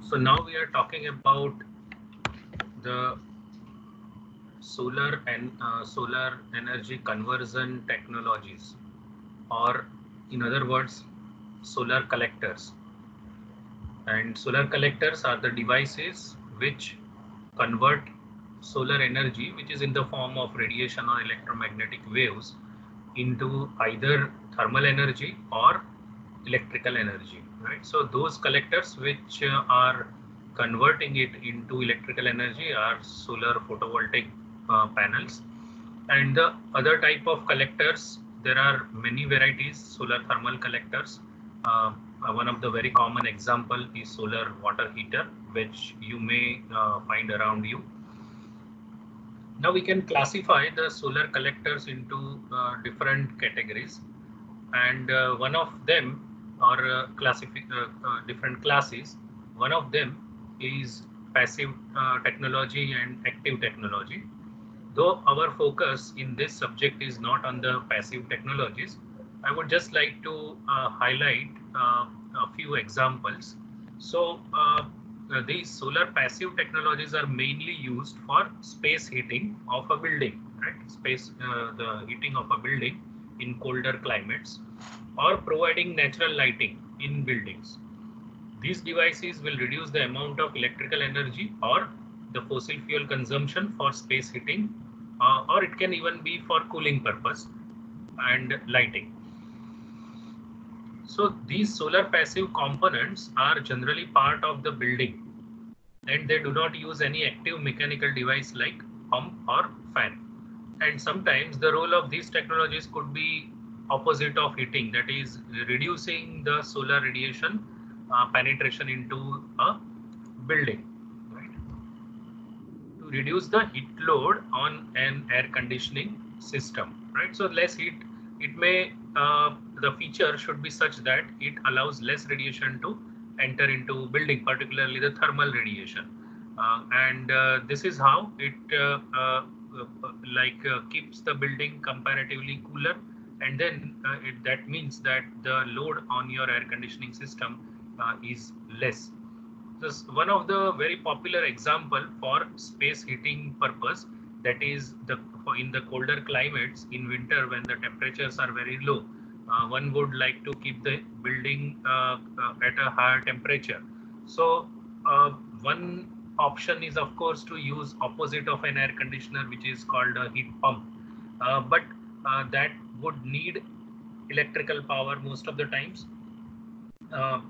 So now we are talking about the solar energy conversion technologies, or in other words, solar collectors. And solar collectors are the devices which convert solar energy, which is in the form of radiation or electromagnetic waves, into either thermal energy or electrical energy, right? So those collectors which are converting it into electrical energy are solar photovoltaic panels. And the other type of collectors, there are many varieties. Solar thermal collectors, one of the very common example is solar water heater, which you may find around you. Now we can classify the solar collectors into different categories, and one of them, or different classes. One of them is passive technology and active technology. Though our focus in this subject is not on the passive technologies, I would just like to highlight a few examples. So these solar passive technologies are mainly used for space heating of a building, right? The heating of a building in colder climates, or providing natural lighting in buildings. These devices will reduce the amount of electrical energy or the fossil fuel consumption for space heating, or it can even be for cooling purpose and lighting. So these solar passive components are generally part of the building, and they do not use any active mechanical device like pump or fan. And sometimes the role of these technologies could be opposite of heating, that is reducing the solar radiation penetration into a building, right? To reduce the heat load on an air conditioning system, right? So less heat, it may, the feature should be such that it allows less radiation to enter into building, particularly the thermal radiation. And this is how it keeps the building comparatively cooler, and then that means that the load on your air conditioning system is less. This one of the very popular example for space heating purpose, that is in the colder climates in winter when the temperatures are very low, one would like to keep the building at a higher temperature. So one option is of course to use opposite of an air conditioner, which is called a heat pump, but that would need electrical power most of the times. uh,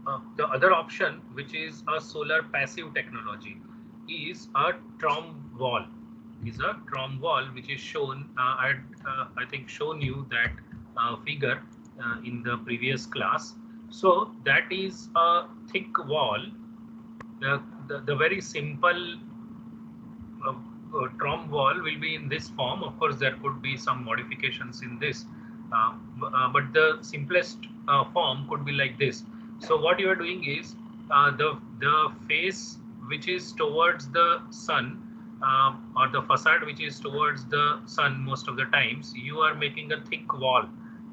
uh, the other option, which is a solar passive technology, is a Trom wall. Is a Trom wall, which is shown. I think shown you that figure in the previous class. So that is a thick wall. The very simple Trom wall will be in this form. Of course, there could be some modifications in this, but the simplest form could be like this. So what you are doing is the face which is towards the sun, or the facade which is towards the sun, most of the times you are making a thick wall,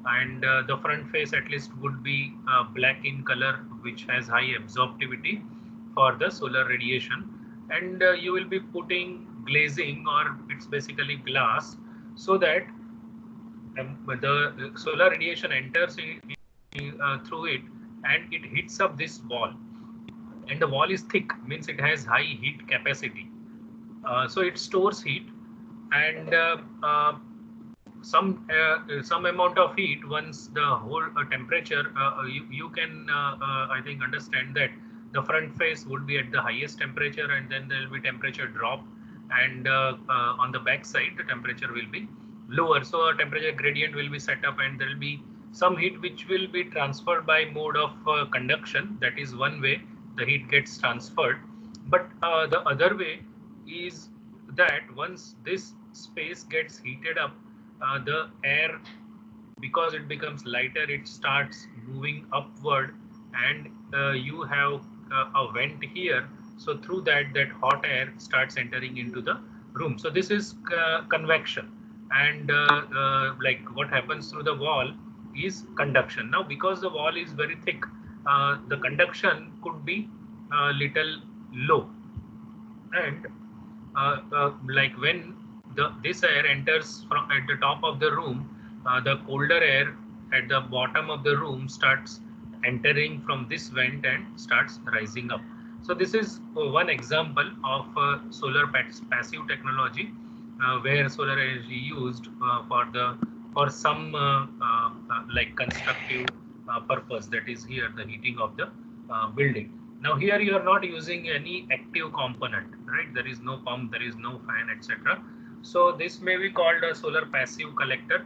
and the front face at least would be black in color, which has high absorptivity for the solar radiation. And you will be putting glazing, or it's basically glass, so that the solar radiation enters through it, and it hits up this wall. And the wall is thick, means it has high heat capacity, so it stores heat. And some amount of heat, once the whole temperature, you can I think understand that the front face would be at the highest temperature, and then there will be temperature drop, and on the back side the temperature will be lower. So a temperature gradient will be set up, and there will be some heat which will be transferred by mode of conduction. That is one way the heat gets transferred. But the other way is that once this space gets heated up, the air, because it becomes lighter, it starts moving upward, and you have a vent here. So through that hot air starts entering into the room. So this is convection. And like what happens through the wall is conduction. Now because the wall is very thick, the conduction could be little low, and like when this air enters from at the top of the room, the colder air at the bottom of the room starts entering from this vent and starts rising up. So this is one example of solar passive technology, where solar energy used for some like constructive purpose, that is here the heating of the building. Now here you are not using any active component, right? There is no pump, there is no fan, etc. So this may be called a solar passive collector,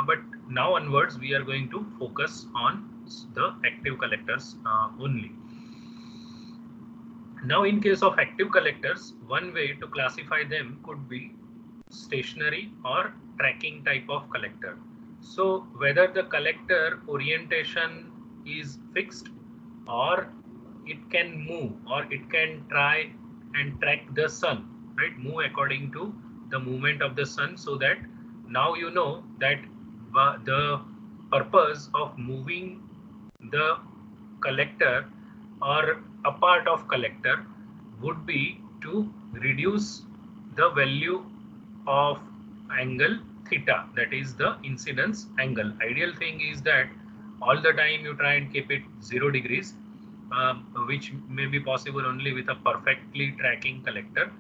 but now onwards we are going to focus on the active collectors only. Now in case of active collectors, one way to classify them could be stationary or tracking type of collector. So whether the collector orientation is fixed, or it can move, or it can try and track the sun, right? Move according to the movement of the sun, so that now you know that the purpose of moving the collector or a part of collector would be to reduce the value of angle theta, that is the incidence angle. Ideal thing is that all the time you try and keep it 0 degrees, which may be possible only with a perfectly tracking collector.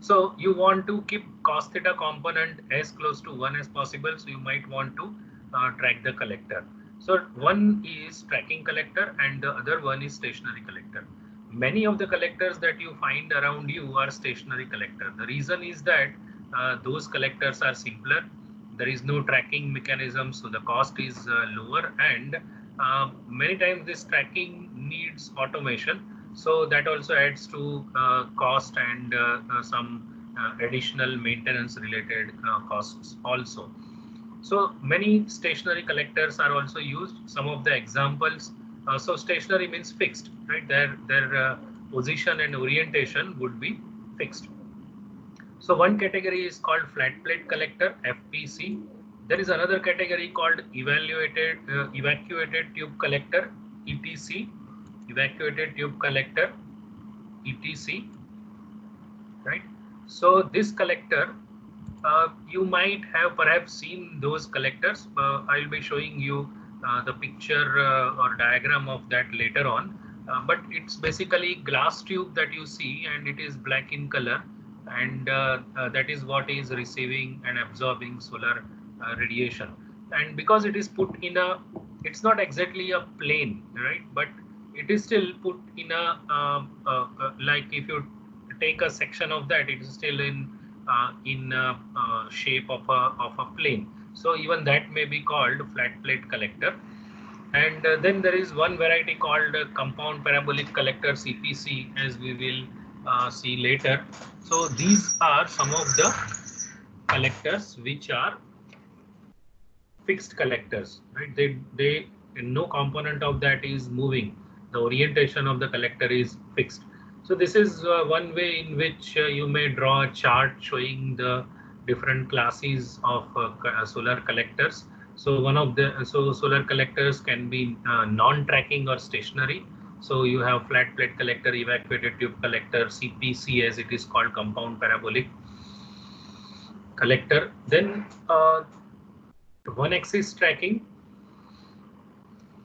So you want to keep cos theta component as close to 1 as possible, so you might want to track the collector. So one is tracking collector and the other one is stationary collector. Many of the collectors that you find around you are stationary collector. The reason is that those collectors are simpler. There is no tracking mechanism, so the cost is lower, and many times this tracking needs automation. So that also adds to cost and some additional maintenance related costs also. So many stationary collectors are also used. Some of the examples, so stationary means fixed, right? Their position and orientation would be fixed. So one category is called flat plate collector, FPC. There is another category called evacuated tube collector, ETC. Evacuated tube collector, ETC, right? So this collector, you might have perhaps seen those collectors. I'll be showing you the picture or diagram of that later on. But it's basically glass tube that you see, and it is black in color, and that is what is receiving and absorbing solar radiation. And because it is put in a, it's not exactly a plane, right? But it is still put in a like if you take a section of that, it is still in shape of a plane. So even that may be called flat plate collector. And then there is one variety called compound parabolic collector, CPC, as we will see later. So these are some of the collectors which are fixed collectors, right? They no component of that is moving. The orientation of the collector is fixed. So this is one way in which you may draw a chart showing the different classes of solar collectors. So one of the solar collectors can be non-tracking or stationary. So you have flat plate collector, evacuated tube collector, CPC as it is called, compound parabolic collector. Then one axis tracking,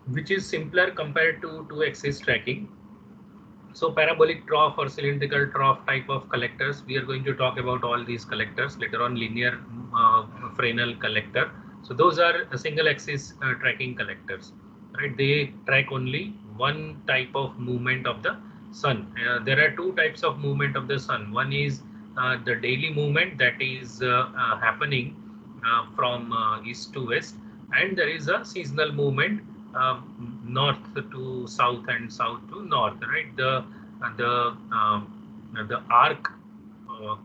which is simpler compared to two axis tracking. So parabolic trough or cylindrical trough type of collectors, we are going to talk about all these collectors later on. Linear Fresnel collector. So those are single axis tracking collectors, right? They track only one type of movement of the sun. There are two types of movement of the sun. One is the daily movement that is happening from east to west, and there is a seasonal movement, north to south and south to north, right? The arc or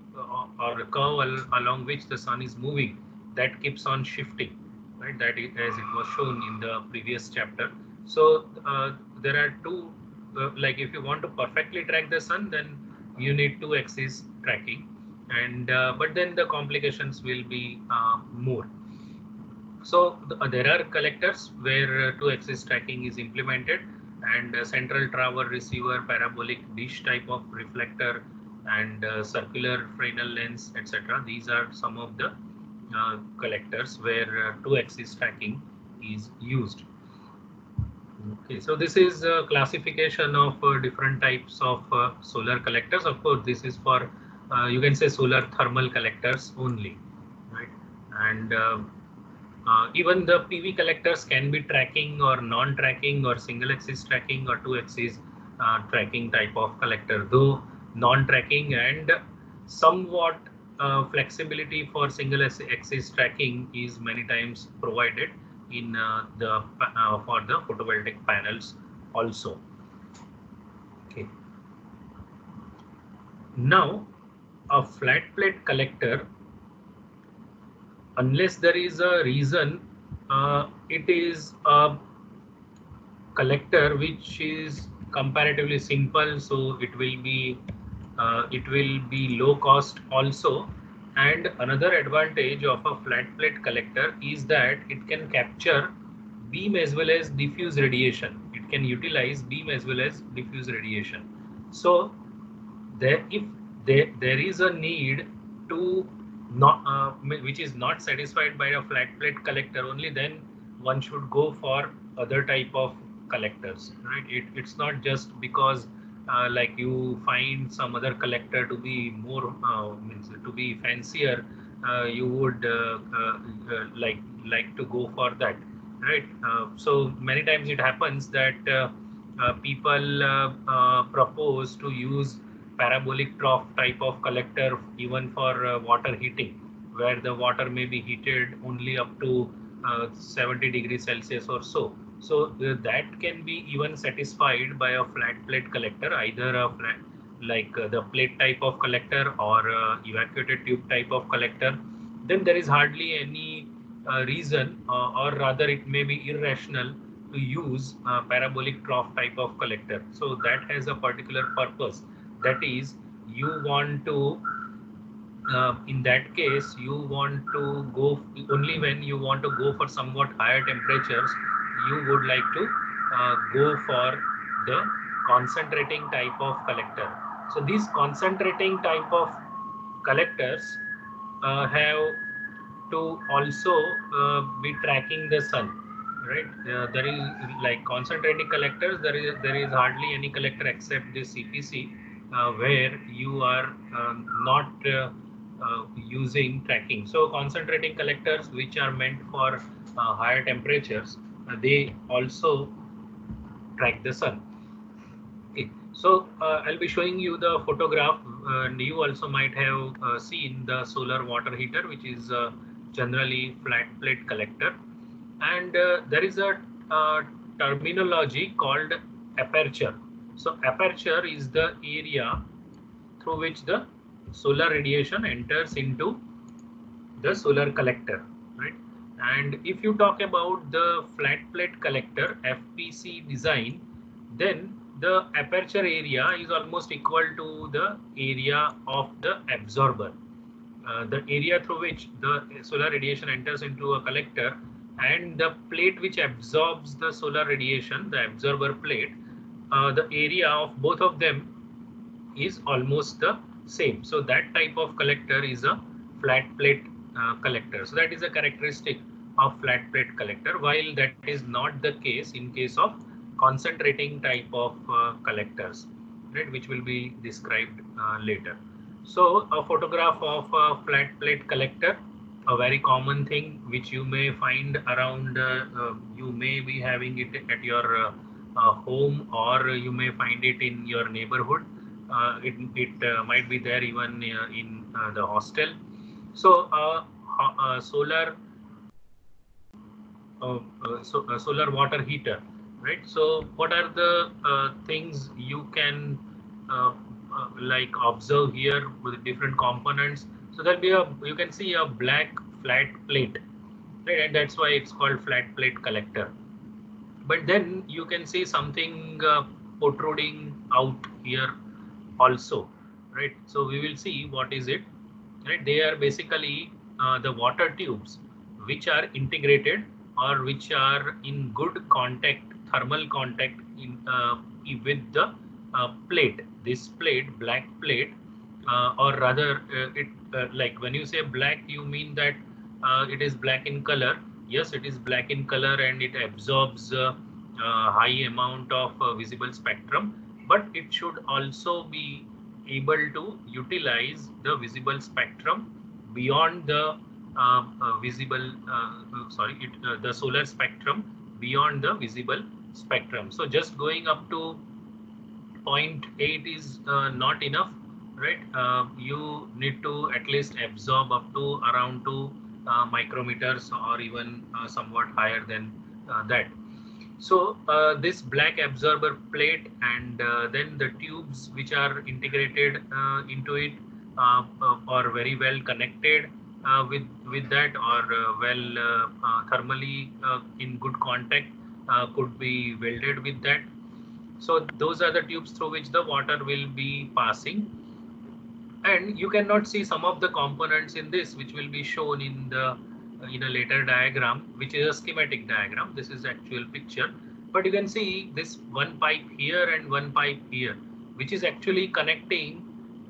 curve along which the sun is moving, that keeps on shifting, right? That is, as it was shown in the previous chapter. So there are two, like if you want to perfectly track the sun, then you need two axis tracking, and but then the complications will be more. So there are collectors where two axis tracking is implemented, and central tower receiver, parabolic dish type of reflector, and circular Fresnel lens, etc. These are some of the collectors where two-axis tracking is used. Okay, so this is a classification of different types of solar collectors. Of course, this is for you can say solar thermal collectors only, right? And even the PV collectors can be tracking or non-tracking or single-axis tracking or two-axis tracking type of collector. Though non-tracking and somewhat flexibility for single-axis tracking is many times provided in for the photovoltaic panels also. Okay. Now, a flat plate collector, unless there is a reason, it is a collector which is comparatively simple, so it will be low cost also. And another advantage of a flat plate collector is that it can capture beam as well as diffuse radiation. It can utilize beam as well as diffuse radiation. So if there is a need to not which is not satisfied by a flat plate collector, only then one should go for other type of collectors, right? It's not just because like you find some other collector to be more means to be fancier, you would like to go for that, right? So many times it happens that people propose to use parabolic trough type of collector even for water heating, where the water may be heated only up to 70 degrees Celsius or so. So that can be even satisfied by a flat plate collector, either a flat like the plate type of collector or evacuated tube type of collector. Then there is hardly any reason, or rather it may be irrational to use parabolic trough type of collector. So that has a particular purpose. That is, you want to in that case you want to go only when you want to go for somewhat higher temperatures, you would like to go for the concentrating type of collector. So these concentrating type of collectors have to also be tracking the sun, right? There is like concentrating collectors, there is hardly any collector except the CPC where you are not using tracking. So concentrating collectors which are meant for higher temperatures, they also track the sun. Okay. So I'll be showing you the photograph, and you also might have seen the solar water heater, which is generally flat plate collector. And there is a terminology called aperture. So aperture is the area through which the solar radiation enters into the solar collector, right? And if you talk about the flat plate collector FPC design, then the aperture area is almost equal to the area of the absorber. The area through which the solar radiation enters into a collector and the plate which absorbs the solar radiation, the absorber plate, the area of both of them is almost the same. So that type of collector is a flat plate collector. So that is a characteristic of flat plate collector, while that is not the case in case of concentrating type of collectors, right, which will be described later. So a photograph of a flat plate collector, a very common thing which you may find around, you may be having it at your home, or you may find it in your neighborhood. It might be there even in the hostel. So solar water heater, right? So what are the things you can like observe here with different components? So there'll be you can see a black flat plate, right? And that's why it's called flat plate collector. But then you can see something protruding out here also, right? So we will see what is it, right? They are basically the water tubes which are integrated or which are in good contact, thermal contact with the plate. This plate, black plate, or rather, it like when you say black, you mean that it is black in color. Yes, it is black in color and it absorbs high amount of visible spectrum, but it should also be able to utilize the visible spectrum beyond the visible the solar spectrum beyond the visible spectrum. So just going up to zero point 0.8 is not enough, right? You need to at least absorb up to around 2 micrometers, or even somewhat higher than that. So this black absorber plate, and then the tubes which are integrated into it are very well connected with that, or thermally in good contact, could be welded with that. So those are the tubes through which the water will be passing. And you cannot see some of the components in this, which will be shown in the in a later diagram, which is a schematic diagram. This is actual picture, but you can see this one pipe here and one pipe here, which is actually connecting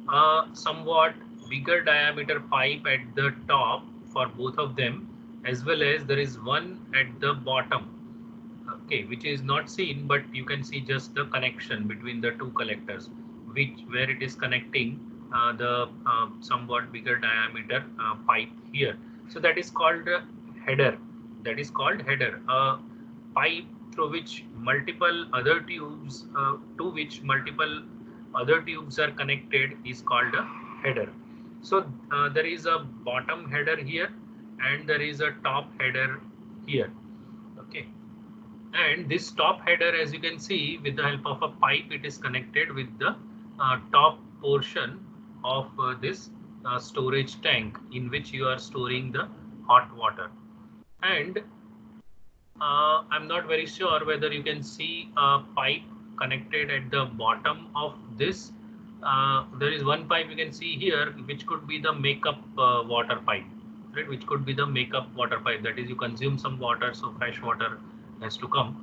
a somewhat bigger diameter pipe at the top for both of them, as well as there is one at the bottom, okay, which is not seen, but you can see just the connection between the two collectors, which where it is connecting the somewhat bigger diameter pipe here. So that is called header. That is called header. A pipe through which multiple other tubes, to which multiple other tubes are connected, is called a header. So there is a bottom header here, and there is a top header here. Okay. And this top header, as you can see, with the help of a pipe, it is connected with the top portion of this storage tank, in which you are storing the hot water. And I'm not very sure whether you can see a pipe connected at the bottom of this. There is one pipe you can see here, which could be the makeup water pipe, right? Which could be the makeup water pipe. That is, you consume some water, so fresh water has to come.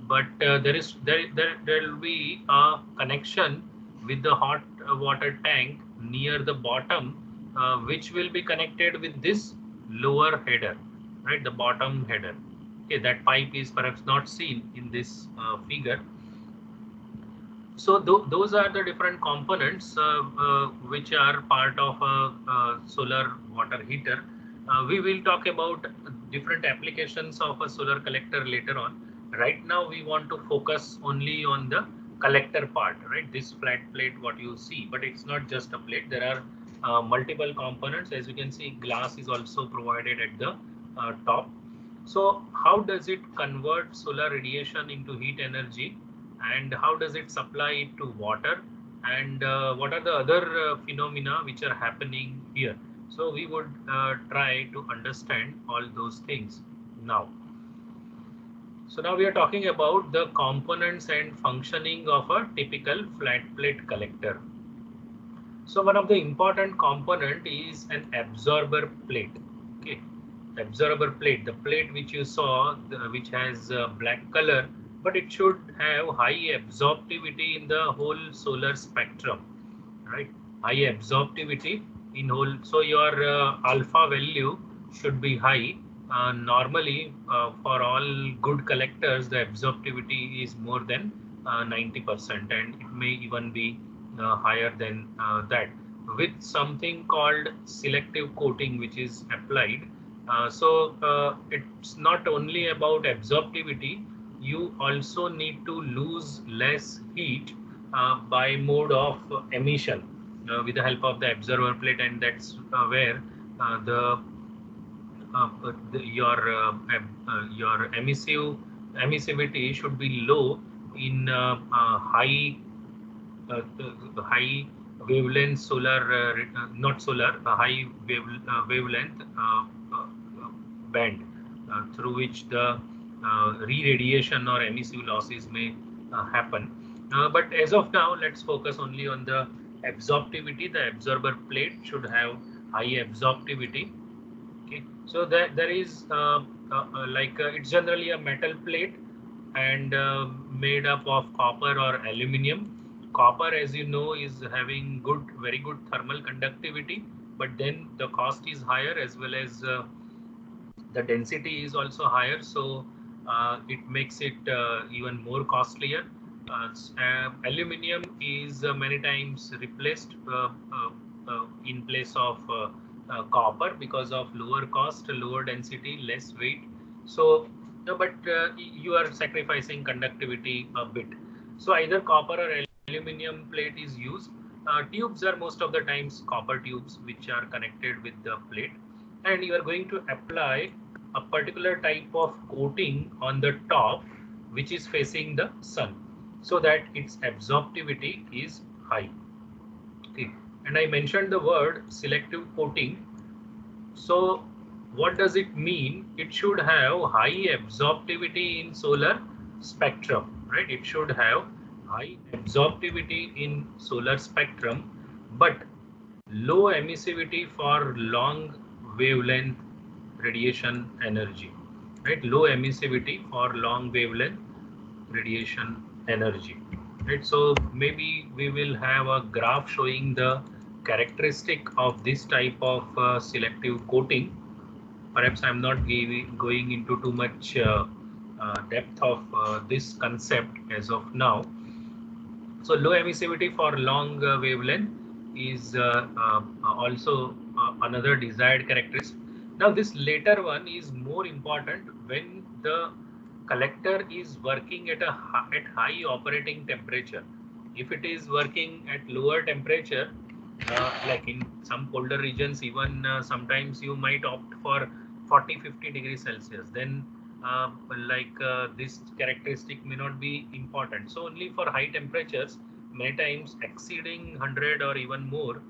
But there will be a connection with the hot water tank near the bottom, which will be connected with this lower header, right? The bottom header. Okay, that pipe is perhaps not seen in this figure. So those are the different components which are part of a solar water heater. We will talk about different applications of a solar collector later on. Right now we want to focus only on the collector part, right? This flat plate what you see, but it's not just a plate. There are multiple components. As you can see, glass is also provided at the top. So how does it convert solar radiation into heat energy, and how does it supply it to water, and what are the other phenomena which are happening here? So we would try to understand all those things now. So now we are talking about the components and functioning of a typical flat plate collector. So one of the important component is an absorber plate. Okay, absorber plate, the plate which you saw, which has black color, but it should have high absorptivity in the whole solar spectrum, right? High absorptivity in whole. So your alpha value should be high. Normally, for all good collectors, the absorptivity is more than 90%, and it may even be higher than that, with something called selective coating which is applied. So it's not only about absorptivity, you also need to lose less heat by mode of emission with the help of the absorber plate, and that's where your emissivity should be low in high wavelength solar, not solar, high wavelength band through which the re-radiation or emissive losses may happen. But as of now, let's focus only on the absorptivity. The absorber plate should have high absorptivity. Okay, so there is it's generally a metal plate, and made up of copper or aluminium. Copper, as you know, is having very good thermal conductivity, but then the cost is higher, as well as the density is also higher, so it makes it even more costlier. Aluminium is many times replaced in place of copper because of lower cost, lower density, less weight. So, no, but you are sacrificing conductivity a bit. So either copper or aluminium plate is used. Tubes are most of the times copper tubes which are connected with the plate, and you are going to apply a particular type of coating on the top which is facing the sun, so that its absorptivity is high. Okay, and I mentioned the word selective coating. So what does it mean? It should have high absorptivity in solar spectrum, right? It should have high absorptivity in solar spectrum, but low emissivity for long wavelength radiation energy, right? Low emissivity for long wavelength radiation energy, right? So maybe we will have a graph showing the characteristic of this type of selective coating. Perhaps I'm not going into too much depth of this concept as of now. So low emissivity for long wavelength is also another desired characteristic. Now this later one is more important when the collector is working at high operating temperature. If it is working at lower temperature, like in some colder regions, even sometimes you might opt for 40-50 degrees Celsius, then this characteristic may not be important. So only for high temperatures, many times exceeding 100 or even more,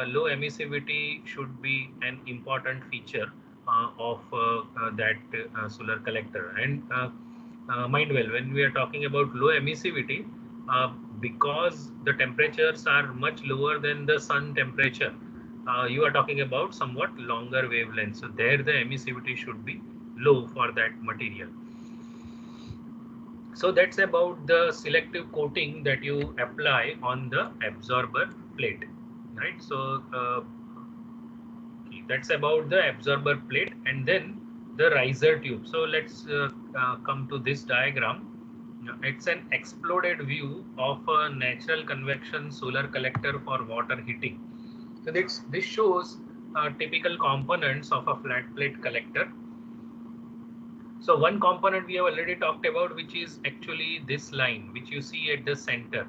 low emissivity should be an important feature of that solar collector. And mind well, when we are talking about low emissivity, because the temperatures are much lower than the sun temperature, you are talking about somewhat longer wavelengths. So there the emissivity should be low for that material. So that's about the selective coating that you apply on the absorber plate, right? So that's about the absorber plate, and then the riser tube. So let's come to this diagram. It's an exploded view of a natural convection solar collector for water heating. So this shows typical components of a flat plate collector. So one component we have already talked about, which is actually this line, which you see at the center.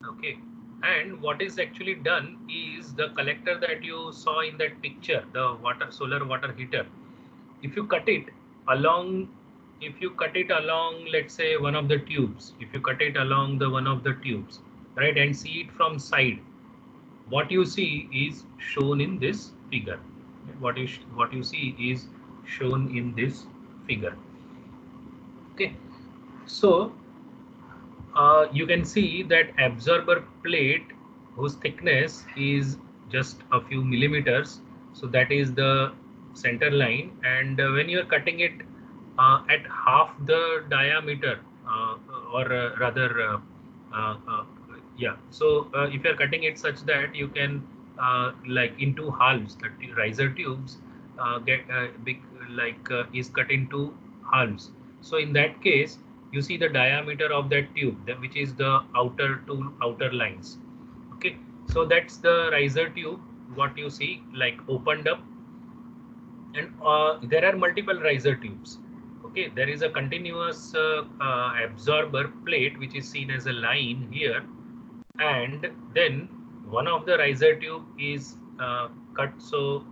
Okay. And what is actually done is the collector that you saw in that picture, the solar water heater. If you cut it along, let's say one of the tubes, right, and see it from side, what you see is shown in this figure. What you see is shown in this figure. Okay, so you can see that absorber plate whose thickness is just a few millimeters. So that is the center line, and when you are cutting it at half the diameter, or rather, yeah. So if you are cutting it such that you can like into halves, the riser tubes get big, is cut into halves. So in that case, you see the diameter of that tube, which is the outer lines. Okay, so that's the riser tube. What you see, like opened up, and there are multiple riser tubes. Okay, there is a continuous absorber plate which is seen as a line here, and then one of the riser tube is cut, so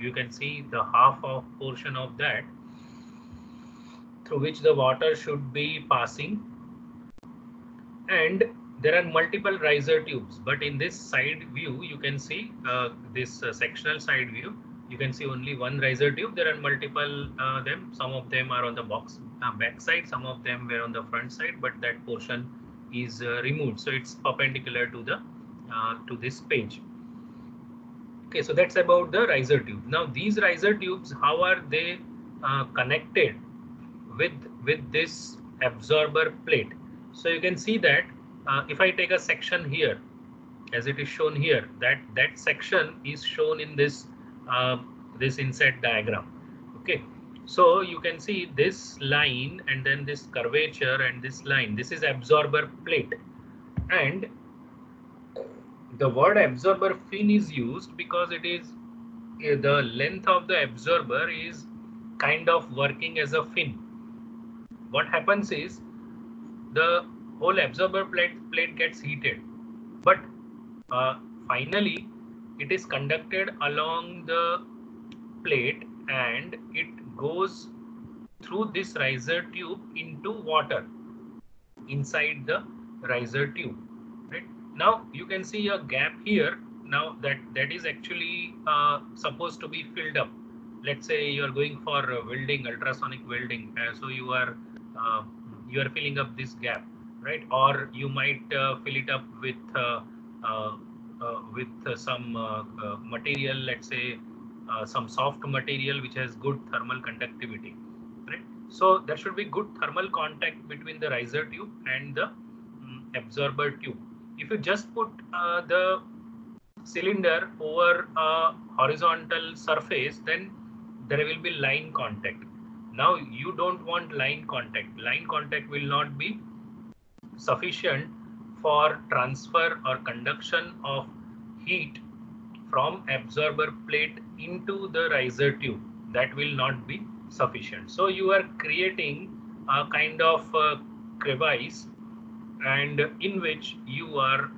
you can see the half of portion of that through which the water should be passing, and there are multiple riser tubes, but in this side view you can see this sectional side view, you can see only one riser tube. There are multiple them, some of them are on the back side, some of them were on the front side, but that portion is removed, so it's perpendicular to the to this page. Okay, so that's about the riser tube. Now these riser tubes, how are they connected with this absorber plate. So you can see that if I take a section here, as it is shown here, that section is shown in this this inset diagram. Okay, so you can see this line and then this curvature and this line. This is absorber plate, and the word absorber fin is used because it is the length of the absorber is kind of working as a fin. What happens is the whole absorber plate gets heated, but uh, finally it is conducted along the plate and it goes through this riser tube into water inside the riser tube. Right now you can see a gap here. Now that is actually supposed to be filled up. Let's say you are going for welding, ultrasonic welding, so uh, you are filling up this gap, right? Or you might fill it up uh, with some material, let's say some soft material which has good thermal conductivity, right? So there should be good thermal contact between the riser tube and the absorber tube. If you just put the cylinder over a horizontal surface, then there will be line contact. Now you don't want line contact. Line contact will not be sufficient for transfer or conduction of heat from absorber plate into the riser tube. That will not be sufficient. So you are creating a kind of crevice, and in which you are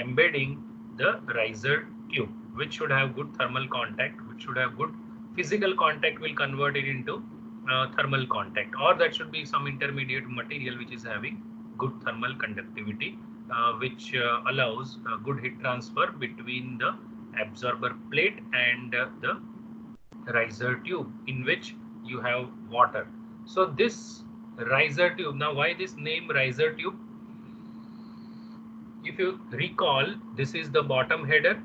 embedding the riser tube, which should have good thermal contact, which should have good physical contact, will convert it into thermal contact, or that should be some intermediate material which is having good thermal conductivity, which allows good heat transfer between the absorber plate and the riser tube in which you have water. So this riser tube, now why this name riser tube? If you recall, this is the bottom header,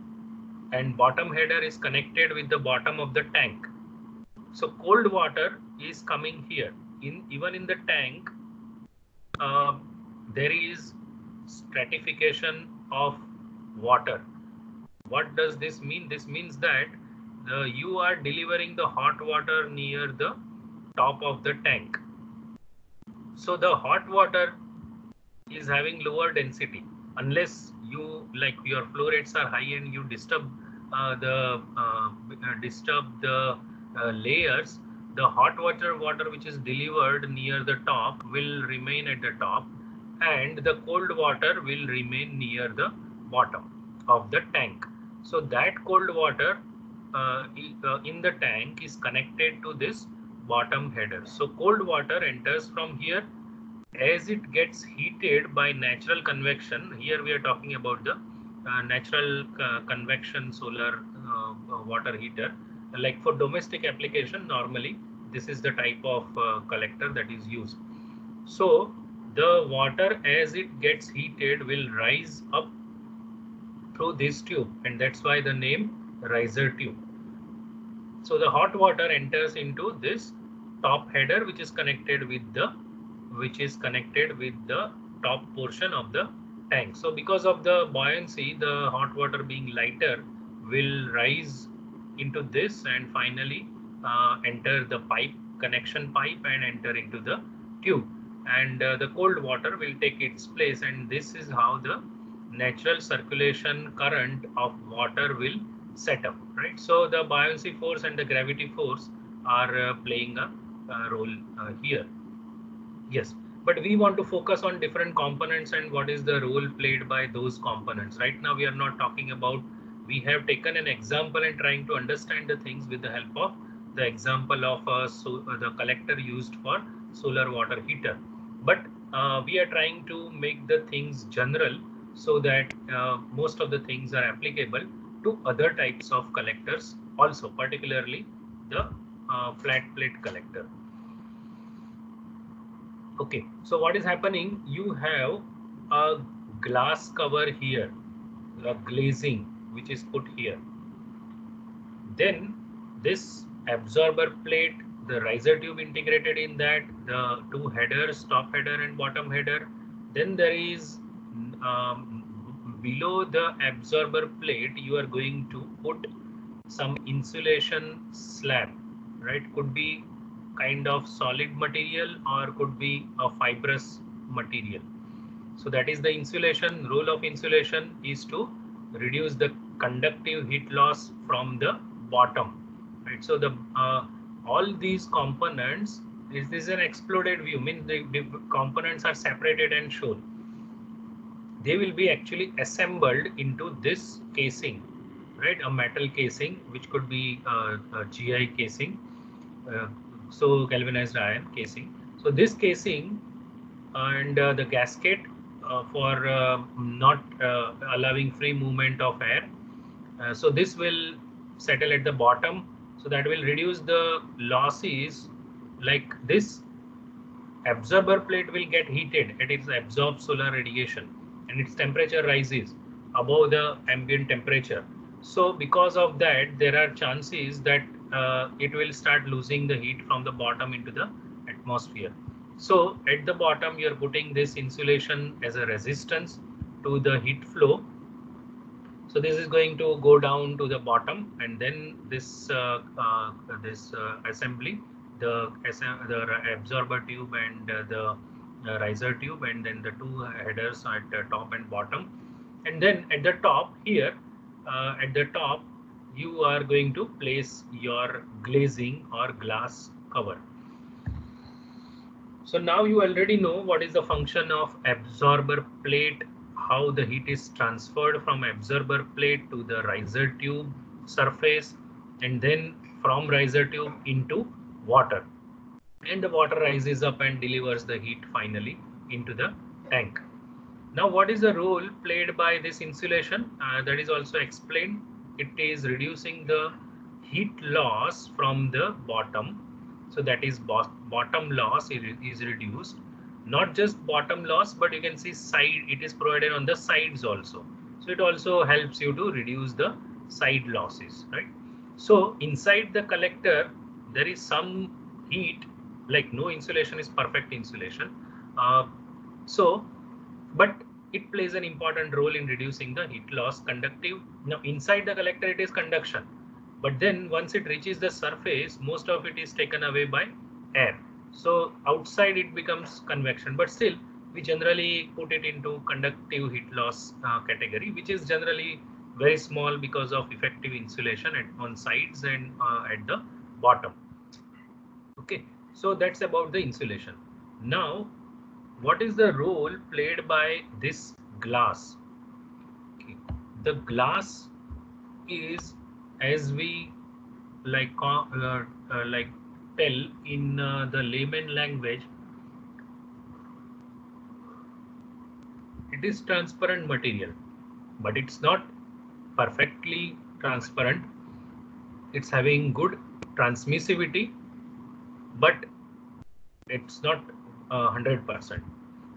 and bottom header is connected with the bottom of the tank. So cold water is coming here. Even in the tank, there is stratification of water. What does this mean? This means that you are delivering the hot water near the top of the tank. So the hot water is having lower density, unless you, like, your flow rates are high and you disturb the layers. The hot water which is delivered near the top will remain at the top, and the cold water will remain near the bottom of the tank. So that cold water in the tank is connected to this bottom header. So cold water enters from here. As it gets heated by natural convection, here we are talking about the natural convection solar water heater. Like for domestic application, normally this is the type of collector that is used. So the water, as it gets heated, will rise up through this tube, and that's why the name riser tube. So the hot water enters into this top header, which is connected with the top portion of the tank. So because of the buoyancy, the hot water being lighter will rise into this and finally enter the connection pipe and enter into the tube, and the cold water will take its place, and this is how the natural circulation current of water will set up, right? So the buoyancy force and the gravity force are playing a role here. Yes, but we want to focus on different components and what is the role played by those components. Right now we are not talking about, we have taken an example and trying to understand the things with the help of the example of the collector used for solar water heater. But we are trying to make the things general, so that most of the things are applicable to other types of collectors also, particularly the flat plate collector. Okay, so what is happening? You have a glass cover here, a glazing which is put here. Then this absorber plate the riser tube integrated in that, the two headers, top header and bottom header. Then there is below the absorber plate, you are going to put some insulation slab, right? Could be kind of solid material or could be a fibrous material. So that is the insulation. Role of insulation is to reduce the conductive heat loss from the bottom, right? So the all these components, is this an exploded view, means the components are separated and shown. They will be actually assembled into this casing, right? A metal casing, which could be a GI casing, uh, so galvanized iron casing. So this casing and the gasket for not allowing free movement of air. So this will settle at the bottom, so that will reduce the losses. Like this absorber plate will get heated at its absorbed solar radiation, and its temperature rises above the ambient temperature. So because of that, there are chances that it will start losing the heat from the bottom into the atmosphere. So at the bottom, you're putting this insulation as a resistance to the heat flow. So this is going to go down to the bottom, and then this assembly, the absorber tube and the riser tube, and then the two headers at the top and bottom. And then at the top here, at the top, you are going to place your glazing or glass cover. So now you already know what is the function of absorber plate, how the heat is transferred from absorber plate to the riser tube surface, and then from riser tube into water. And the water rises up and delivers the heat finally into the tank. Now, what is the role played by this insulation? That is also explained. It is reducing the heat loss from the bottom. So that is bottom loss is reduced. Not just bottom loss, but you can see side, it is provided on the sides also. So it also helps you to reduce the side losses, right? So inside the collector, there is some heat, like no insulation is perfect insulation. But it plays an important role in reducing the heat loss. Conductive, now inside the collector it is conduction, but then once it reaches the surface, most of it is taken away by air. So outside it becomes convection, but still we generally put it into conductive heat loss category, which is generally very small because of effective insulation on sides and at the bottom. Okay, so that's about the insulation. Now, what is the role played by this glass? Okay. The glass is, as we like tell in the layman language, it is transparent material, but it's not perfectly transparent. It's having good transmissivity, but it's not 100%.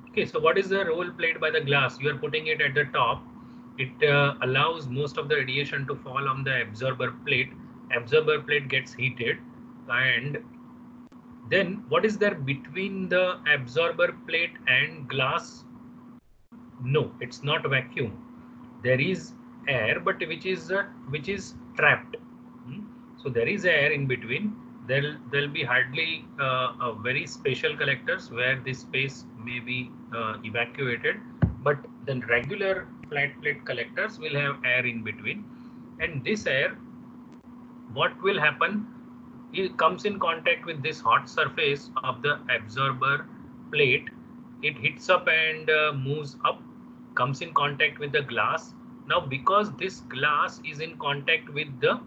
Okay, so what is the role played by the glass? You are putting it at the top. It allows most of the radiation to fall on the absorber plate. Absorber plate gets heated, and then what is there between the absorber plate and glass? No, it's not vacuum. There is air, but which is trapped. So there is air in between. There'll be hardly a very special collectors where this space may be evacuated, but the regular flat plate collectors will have air in between, and this air, what will happen? It comes in contact with this hot surface of the absorber plate. It hits up and moves up, comes in contact with the glass. Now, because this glass is in contact with the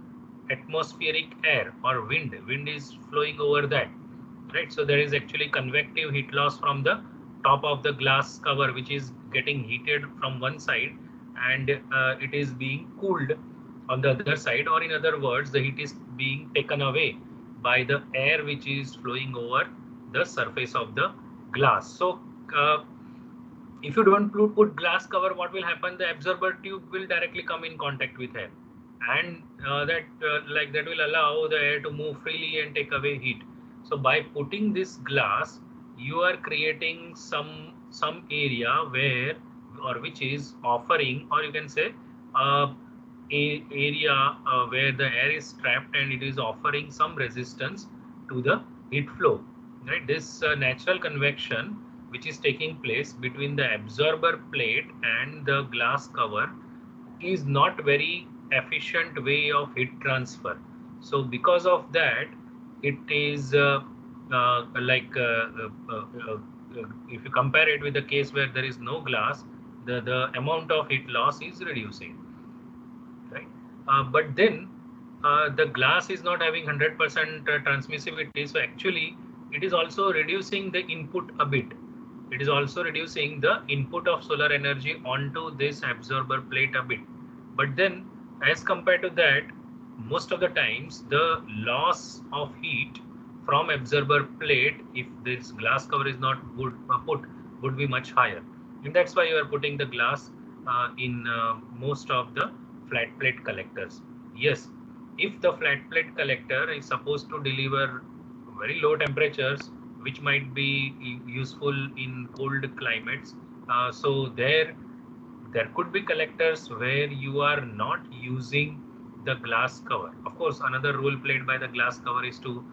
atmospheric air or wind is flowing over that, right? So there is actually convective heat loss from the top of the glass cover, which is getting heated from one side, and it is being cooled on the other side, or in other words, the heat is being taken away by the air which is flowing over the surface of the glass. So if you don't put glass cover, what will happen? The absorber tube will directly come in contact with air, and that will allow the air to move freely and take away heat. So by putting this glass, you are creating some area where, or which is offering, or you can say a area where the air is trapped and it is offering some resistance to the heat flow. Right, this natural convection which is taking place between the absorber plate and the glass cover is not very efficient way of heat transfer. So because of that, it is if you compare it with the case where there is no glass, the amount of heat loss is reducing, right? But then the glass is not having 100% transmissivity, so actually it is also reducing the input a bit. It is also reducing the input of solar energy onto this absorber plate a bit. But then, as compared to that, most of the times the loss of heat from absorber plate, if this glass cover is not good put, would be much higher. And that's why you are putting the glass in most of the flat plate collectors. Yes, if the flat plate collector is supposed to deliver very low temperatures, which might be useful in cold climates, so there could be collectors where you are not using the glass cover. Of course, another role played by the glass cover is to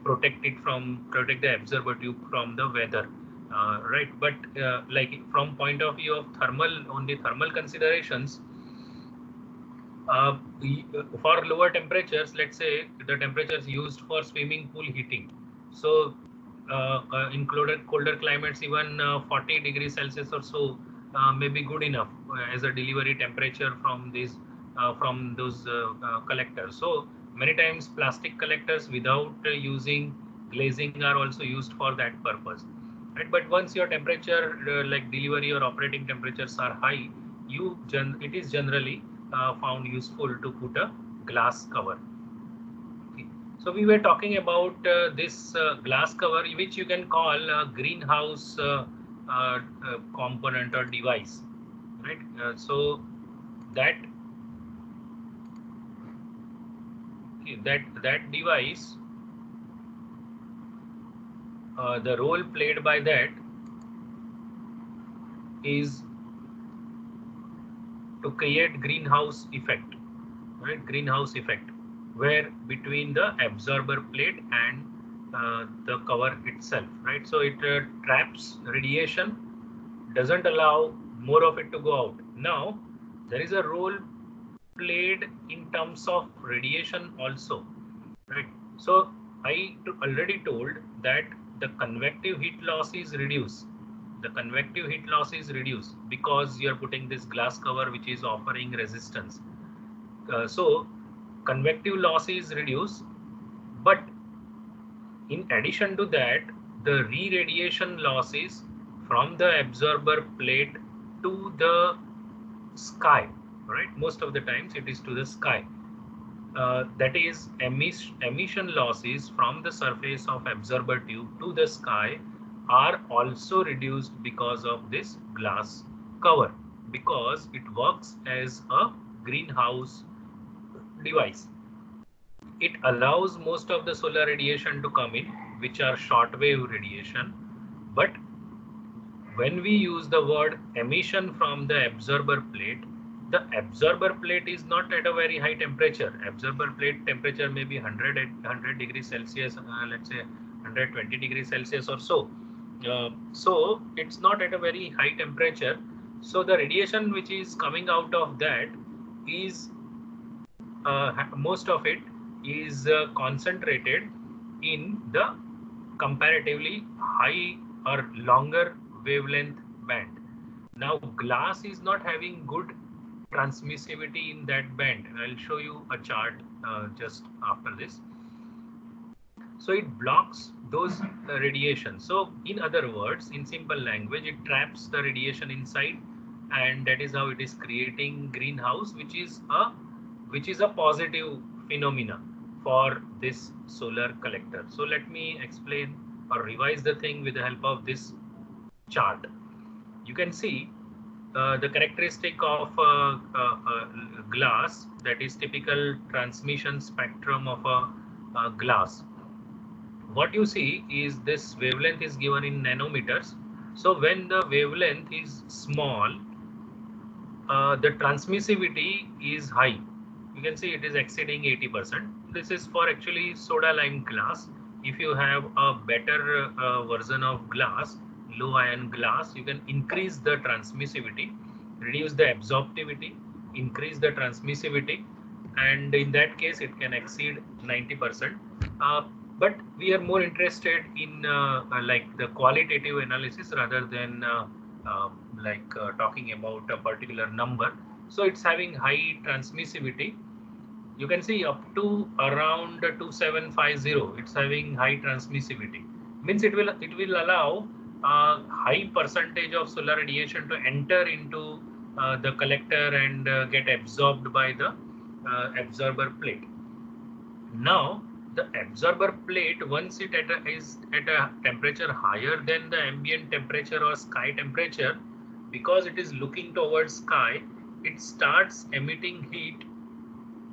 protect the absorber tube from the weather, right? But like from point of view of thermal considerations, uh, for lower temperatures, let's say the temperatures used for swimming pool heating. So included colder climates, even 40 degrees Celsius or so may be good enough as a delivery temperature from those collectors. So many times plastic collectors without using glazing are also used for that purpose. Right? But once your temperature like delivery or operating temperatures are high, it is generally found useful to put a glass cover. Okay. So we were talking about this glass cover, which you can call a greenhouse component or device, right? So that that device, the role played by that is to create greenhouse effect, right? Greenhouse effect, where between the absorber plate and the cover itself, right? So it traps radiation, doesn't allow more of it to go out. Now there is a role played in terms of radiation also, right? So I already told that the convective heat loss is reduced. The convective heat loss is reduced because you are putting this glass cover which is offering resistance. So convective loss is reduced, but in addition to that, the re-radiation losses from the absorber plate to the sky, right? Most of the times it is to the sky. That is emission losses from the surface of absorber tube to the sky are also reduced because of this glass cover, because it works as a greenhouse device. It allows most of the solar radiation to come in, which are shortwave radiation. But when we use the word emission from the absorber plate, the absorber plate is not at a very high temperature. Absorber plate temperature may be 100 degrees Celsius, let's say 120 degrees Celsius or so. So it's not at a very high temperature. So the radiation which is coming out of that is most of it is concentrated in the comparatively high or longer wavelength band. Now glass is not having good transmissivity in that band. I'll show you a chart just after this. So it blocks those radiation. So in other words, in simple language, it traps the radiation inside, and that is how it is creating greenhouse, which is a positive phenomena for this solar collector. So let me explain or revise the thing with the help of this chart. You can see the characteristic of glass, that is typical transmission spectrum of a glass. what you see is this wavelength is given in nanometers. So when the wavelength is small, the transmissivity is high. You can see it is exceeding 80%. This is for actually soda lime glass. If you have a better version of glass, low ion glass, you can increase the transmissivity, reduce the absorptivity, increase the transmissivity, and in that case it can exceed 90%. Uh, but we are more interested in like the qualitative analysis rather than uh, talking about a particular number. So it's having high transmissivity. You can see up to around 2750. It's having high transmissivity. Means it will allow high percentage of solar radiation to enter into the collector and get absorbed by the absorber plate. Now, the absorber plate, once is at a temperature higher than the ambient temperature or sky temperature, because it is looking towards sky, it starts emitting heat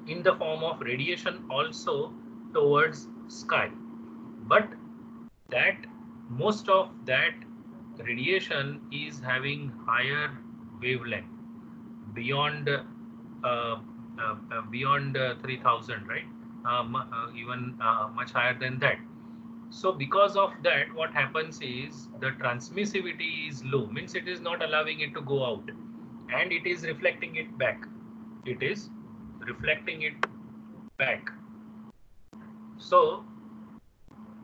in the form of radiation also towards sky. But that most of that radiation is having higher wavelength beyond beyond 3000, right? Even much higher than that. So because of that, what happens is the transmissivity is low, means it is not allowing it to go out, and it is reflecting it back. It is reflecting it back. So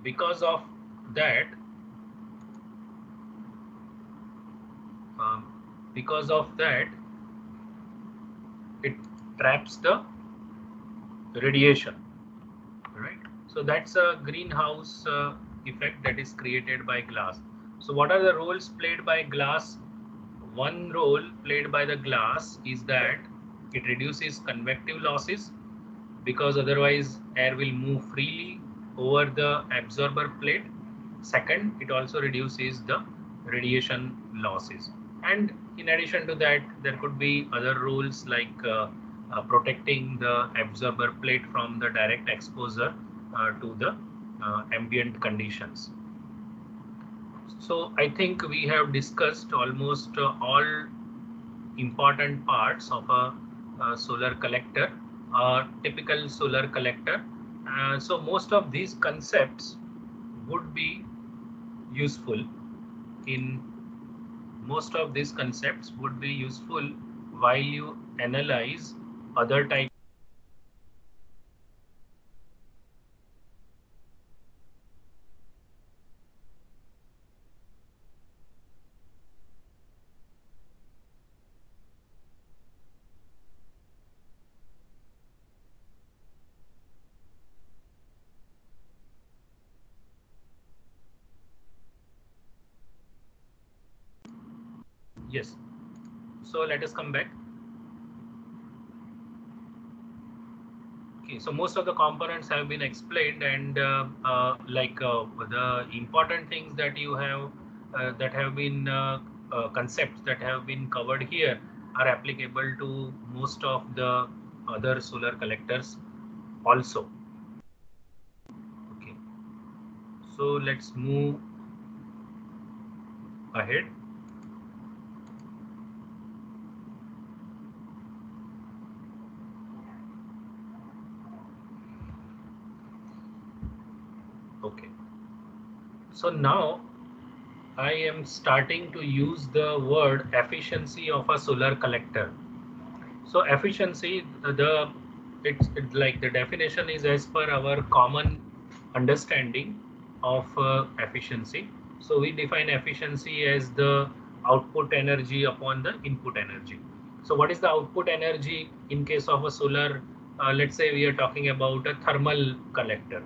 because of that, um, because of that, it traps the radiation, right? So that's a greenhouse effect that is created by glass. So what are the roles played by glass? One role played by the glass is that it reduces convective losses, because otherwise air will move freely over the absorber plate. Second, it also reduces the radiation losses. And in addition to that, there could be other rules like protecting the absorber plate from the direct exposure to the ambient conditions. So I think we have discussed almost all important parts of a solar collector, a typical solar collector. So most of these concepts would be useful in most of these concepts would be useful while you analyze other types. Yes. So let us come back. Okay, so most of the components have been explained, and the important things that you have that have been concepts that have been covered here are applicable to most of the other solar collectors also. Okay, so let's move ahead. Okay, so now I am starting to use the word efficiency of a solar collector. So efficiency, it's like the definition is as per our common understanding of efficiency. So we define efficiency as the output energy upon the input energy. So what is the output energy in case of a solar? Let's say we are talking about a thermal collector.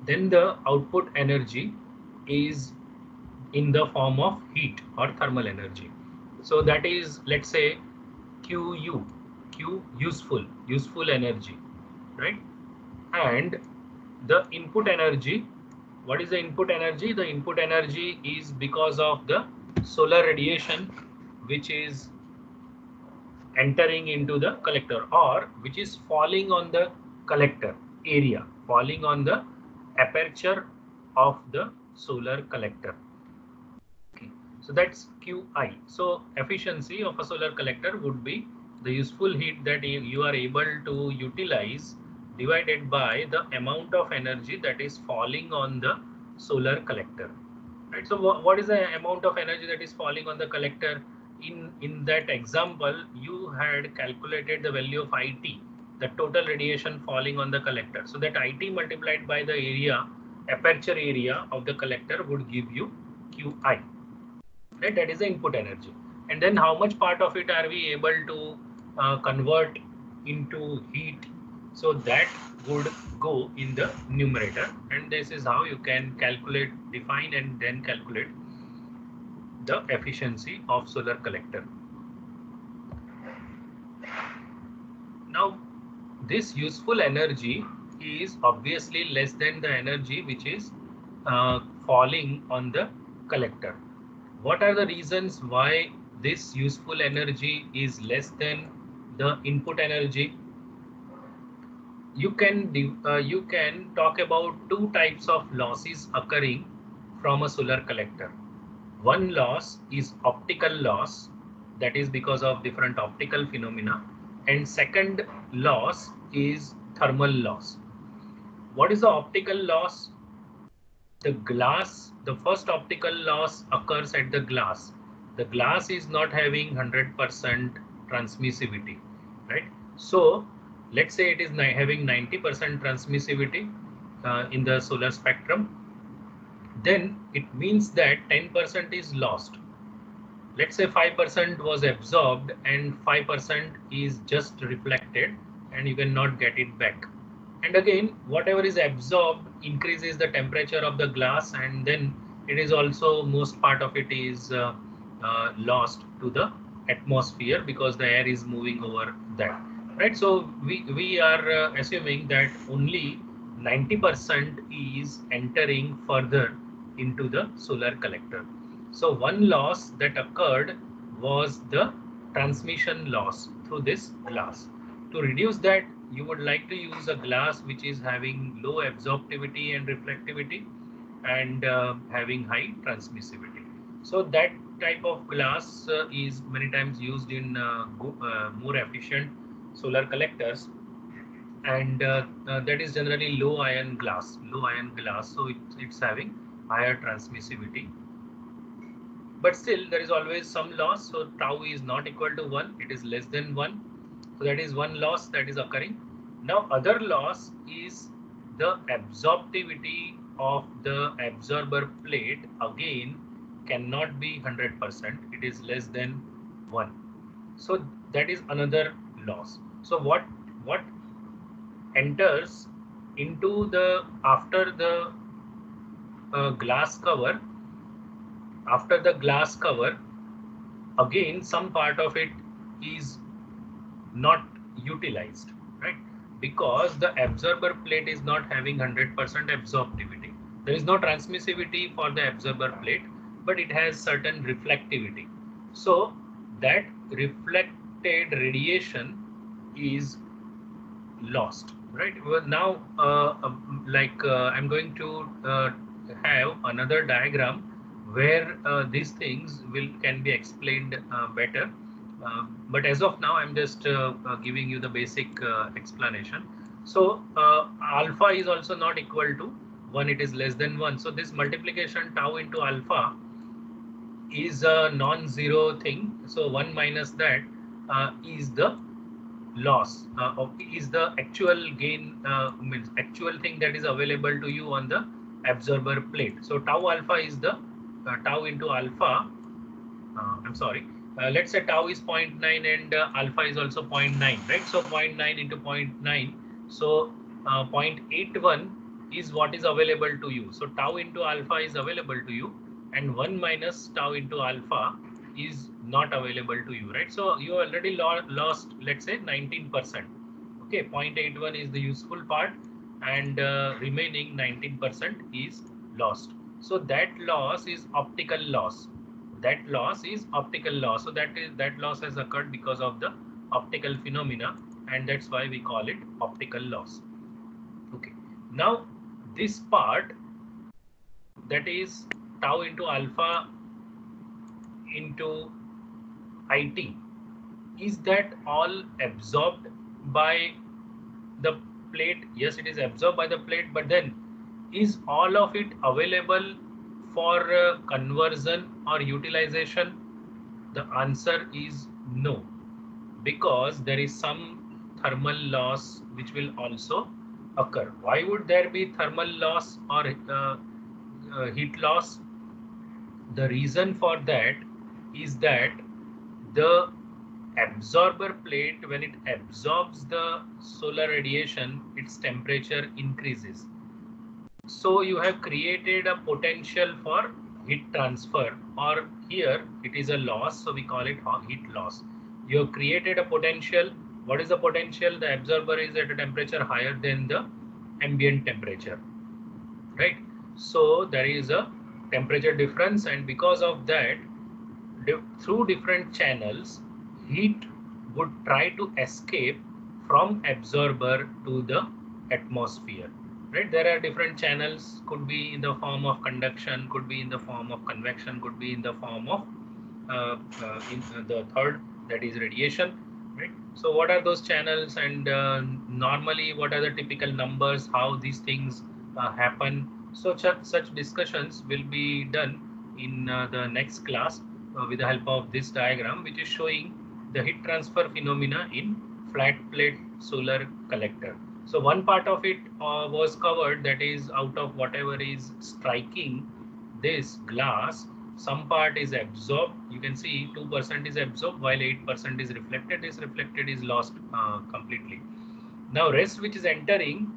Then the output energy is in the form of heat or thermal energy. So that is, let's say, QU, Q useful energy, right? And the input energy, what is the input energy? The input energy is because of the solar radiation which is entering into the collector, or which is falling on the collector area, falling on the aperture of the solar collector. Okay, so that's Qi. So efficiency of a solar collector would be the useful heat that you are able to utilize divided by the amount of energy that is falling on the solar collector. Right. So what is the amount of energy that is falling on the collector? In that example, you had calculated the value of IT, the total radiation falling on the collector. So that IT multiplied by the area, aperture area of the collector would give you Qi. Right, that is the input energy. And then how much part of it are we able to convert into heat? So that would go in the numerator, and this is how you can calculate, define and then calculate the efficiency of solar collector. Now this useful energy is obviously less than the energy which is falling on the collector. What are the reasons why this useful energy is less than the input energy? You can talk about two types of losses occurring from a solar collector. One loss is optical loss, that is because of different optical phenomena, and second loss is thermal loss. What is the optical loss? The first optical loss occurs at the glass. The glass is not having 100% transmissivity, right? So let's say it is having 90% transmissivity in the solar spectrum. Then it means that 10% is lost. Let's say 5% was absorbed and 5% is just reflected, and you cannot get it back. And again, whatever is absorbed increases the temperature of the glass, and then it is also, most part of it is lost to the atmosphere because the air is moving over that, right? So we are assuming that only 90% is entering further into the solar collector. So one loss that occurred was the transmission loss through this glass. To reduce that, you would like to use a glass which is having low absorptivity and reflectivity and having high transmissivity. So that type of glass is many times used in more efficient solar collectors, and that is generally low ion glass. So it's having higher transmissivity. But still, there is always some loss. So tau is not equal to 1. It is less than 1. So that is one loss that is occurring. Now other loss is the absorptivity of the absorber plate. Again, cannot be 100%. It is less than 1. So that is another loss. So what enters into the after the glass cover? After the glass cover, again some part of it is not utilized, right? Because the absorber plate is not having 100% absorptivity. There is no transmissivity for the absorber plate, but it has certain reflectivity. So that reflected radiation is lost, right? Well, now I'm going to have another diagram where these things can be explained better, but as of now I'm just giving you the basic explanation. So alpha is also not equal to 1, it is less than 1. So this multiplication tau into alpha is a non-zero thing. So 1 minus that is the loss, is the actual gain, means actual thing that is available to you on the absorber plate. So tau alpha is the tau into alpha. I'm sorry. Let's say tau is 0.9 and alpha is also 0.9, right? So 0.9 into 0.9. So 0.81 is what is available to you. So tau into alpha is available to you, and 1 minus tau into alpha is not available to you, right? So you already lost, let's say 19%. Okay, 0.81 is the useful part, and remaining 19% is lost. So that loss is optical loss. That loss is optical loss. So that loss has occurred because of the optical phenomena, and that's why we call it optical loss. Okay. Now this part that is tau into alpha into IT. Is that all absorbed by the plate? Yes, it is absorbed by the plate, but then is all of it available for conversion or utilization? The answer is no, because there is some thermal loss which will also occur. Why would there be thermal loss or heat loss? The reason for that is that the absorber plate, when it absorbs the solar radiation, its temperature increases. So you have created a potential for heat transfer, or here it is a loss, so we call it heat loss. You have created a potential. What is the potential? The absorber is at a temperature higher than the ambient temperature, right? So there is a temperature difference, and because of that, through different channels, heat would try to escape from absorber to the atmosphere, right? There are different channels, could be in the form of conduction, could be in the form of convection, could be in the form of the third, that is radiation, right? So what are those channels, and normally what are the typical numbers, how these things happen? So such discussions will be done in the next class with the help of this diagram, which is showing the heat transfer phenomena in flat plate solar collector. So one part of it was covered, that is out of whatever is striking this glass, some part is absorbed. You can see 2% is absorbed while 8% is reflected. This reflected is lost completely. Now rest which is entering,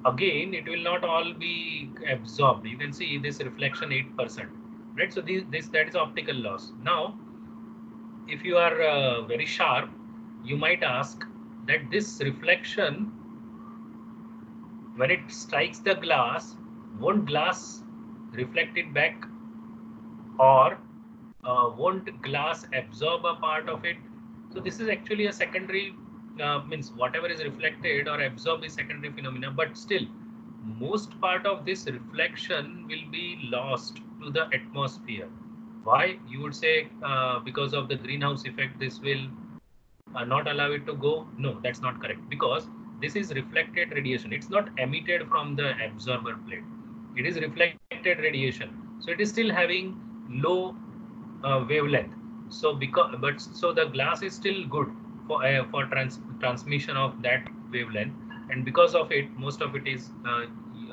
again it will not all be absorbed. You can see this reflection 8%, right? So this that is optical loss. Now if you are very sharp, you might ask that this reflection, when it strikes the glass, won't glass reflect it back, or won't glass absorb a part of it? So this is actually a secondary, means whatever is reflected or absorbed is secondary phenomena, but still most part of this reflection will be lost to the atmosphere. Why? You would say because of the greenhouse effect, this will not allow it to go. No, that's not correct, because this is reflected radiation. It's not emitted from the absorber plate. It is reflected radiation. So it is still having low wavelength. So so the glass is still good for transmission of that wavelength, and because of it, most of it is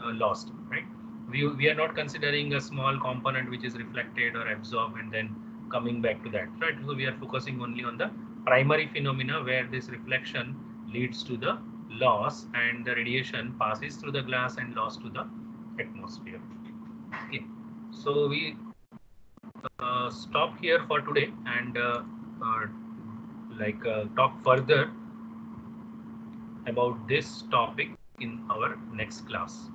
lost, right? We are not considering a small component which is reflected or absorbed and then coming back to that, right? So we are focusing only on the primary phenomena where this reflection leads to the loss, and the radiation passes through the glass and lost to the atmosphere. Okay, so we stop here for today, and talk further about this topic in our next class.